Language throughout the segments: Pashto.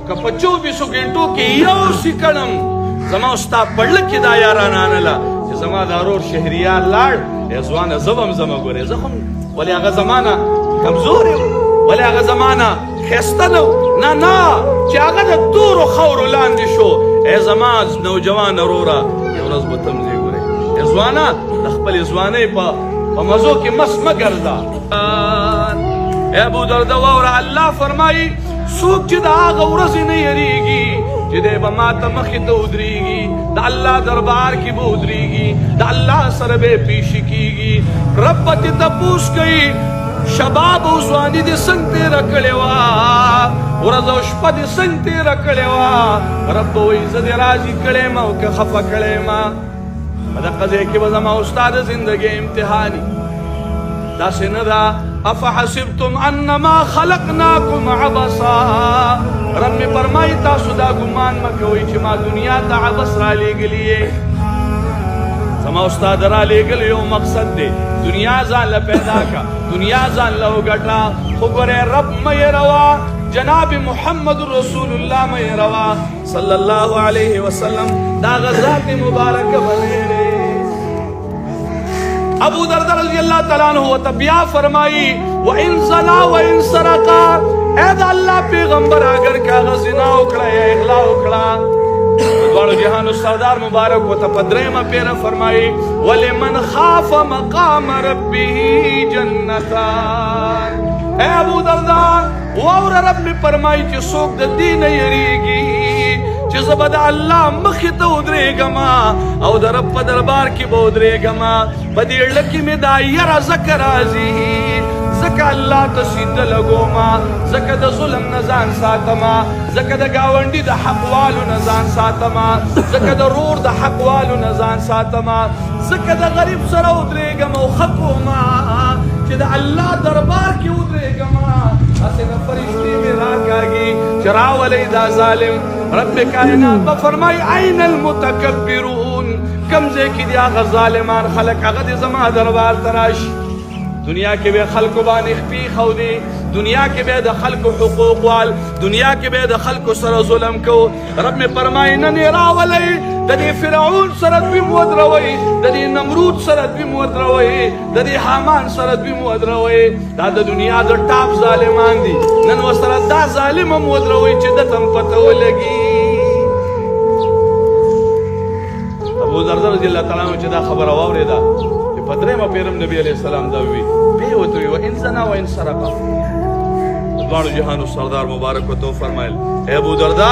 که په 24 غنټو کې یو سکړم زما ستا پړل کې دا یاران انله چې زما د ورور شهریار لاړ ځوانه زبم زما ګورې زه هم ولې هغه زمانہ کمزور ولې هغه زمانہ ښایسته نه نه چې هغه د تورو خاورو لاندې شو زما نوجوان وروره یو ورځ به ته مځې ګورې ځوانه د خپلې ځوانۍ په مزو کې مست مه ګرځه ابو درده واوره الله فرمایي څوک چې د هغه ورځې نه یریږي چې دی به ماته مخې ته ودرېږي د الله دربار کې به ودرېږي د الله سره به یې پیشي کېږي رب به تې تپوس کوي شباب او ځواني دې څنګه تېره کړې وه ورځ او شپه دې څنګه تېره کړې وه رب به وایي زه دې راضي کړی یم او که خفه کړی یم په دغه ځای کې به زما ستا د زندګۍ امتحاني داسې نه ده افحسبتم انما خلقناکم عبثا رب می فرمایي تاسو دا ګمان مه کوئ چې ما دنیا ته عبث رالیږلي یې زما استاد رالیږلی یو مقصد دی دنیا ځان له پیدا کا دنیا ځان له وګټه خو ګورې رب مه هېروه جناب محمد رسول الله مه هېروه صلی الله علیه وسلم دا هغه ذات مبارکه به نه ابو درده رضی اللہ تعالیٰ عنہ ورته بیا فرمائی وَإِن زَنَا وَإِن سَرَقَا اے دا اللہ پیغمبر اگر کاغذ زنا اکڑا یا اغلا اکڑا دوارو جہانو سردار مبارک ورته په درېیمه پیره فرمائی وَلِمَنْ خَافَ مَقَامَ رَبِّهِ جَنَّتَانِ اے ابو درده واوره رب می فرمائی چې څوک د دې نه یریږي چې زه به د الله مخې ته ودرېږم او د رب په دربار کې به ودرېږم په دې زړه کې مې دا یره ځکه راځي ځکه الله ته سیده لګوم ځکه د ظلم نه ځان ساتم ځکه د ګاونډي د حقوالو نه ځان ساتم ځکه د رور د حقوالو نه ځان ساتم ځکه د غریب سره ودرېږم او ښه کوم چې د الله دربار کې ودرېږم هسې د فرشتې مې راکاږي چې راولئ دا ظالم رب کائنات به فرمایي این المتکبرون کم ځای کې دي هغه ظالمان خلک هغه دې زما دربار ته راشي دنیا کې به خلکو باندې خپې ښودې دنیا کې به د خلکو حقوق وال دنیا کې به د خلکو سره ظلم کو رب مې فرمایي نن یې راولئ د دې فرعون سره دوی مو ودروئ د دې نمرود سره دوی مو ودروئ د دې حامان سره دوی مو ودروئ دا د دنیا د ټاپ ظالمان دي نن ورسره دا ظالم هم ودروئ چې دته هم پته ولګي ابو درده رضی الله تعالی عنہ چې دا خبره واورېده چې په درېیمه پیرم نبي علیه السلام دا ووي بیا ورته ووي وان زنا وان سرقا دواړو جهانو سردار مبارک ورته وفرمایل ای ابو درده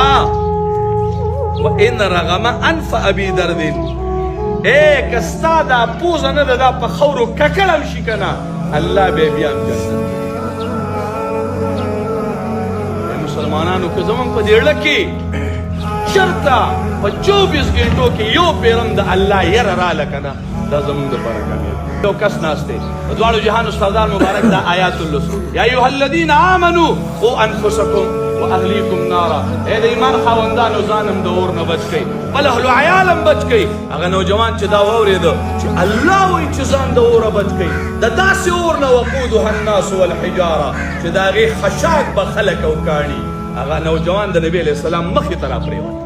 وان رغم انف ابي درد اے که ستا دا پوزه نه ده دا په خاورو ککړ شي که نه الله به بیا هم جنت مسلمانانو که زموږ په دې زړه کې چېرته په 24 غنټو کې یو پیرم د الله یره راله که نه دا زموږ دپاره کامیاب یو کس ناست دی د دواړو جهانو سردار مبارک دا آیات اللسو یا ایها الذین آمنوا قوا انفسکم واهلیکم نارا اے د ایمان خاوندانو ځانم د اور نه بچ کئ بل اهل عیالم بچ کئ هغه نوجوان چې دا واورېده چې الله وایي چې ځان د اوره بچ کئ د داسې اور نه وقودها الناس والحجاره چې د هغې خشاک به خلک او کاڼي هغه نوجوان د نبي علیه السلام مخې ته راپرېوت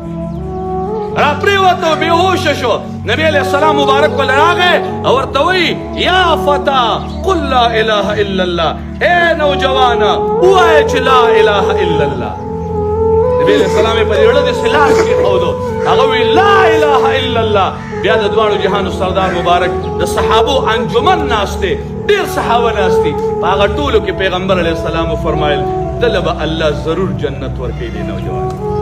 راپرېوت او بېهوشه شو نبي علیه السلام مبارک بل راغی او ورته وایي یا فتا قل لا اله الا الله اے نوجوانا ووایه چې لا اله الا الله نبي علیه السلام یې په دې زړه د سلاس کېښودو هغه وایي لا اله الا الله بیا د دواړو جهانو سردار مبارک د صحابو انجمن ناست دی ډېر صحابه ناست دي په هغه ټولو کې پیغمبر علیه السلام وفرمایل دله به الله ضرور جنت ورکوي دی نوجوان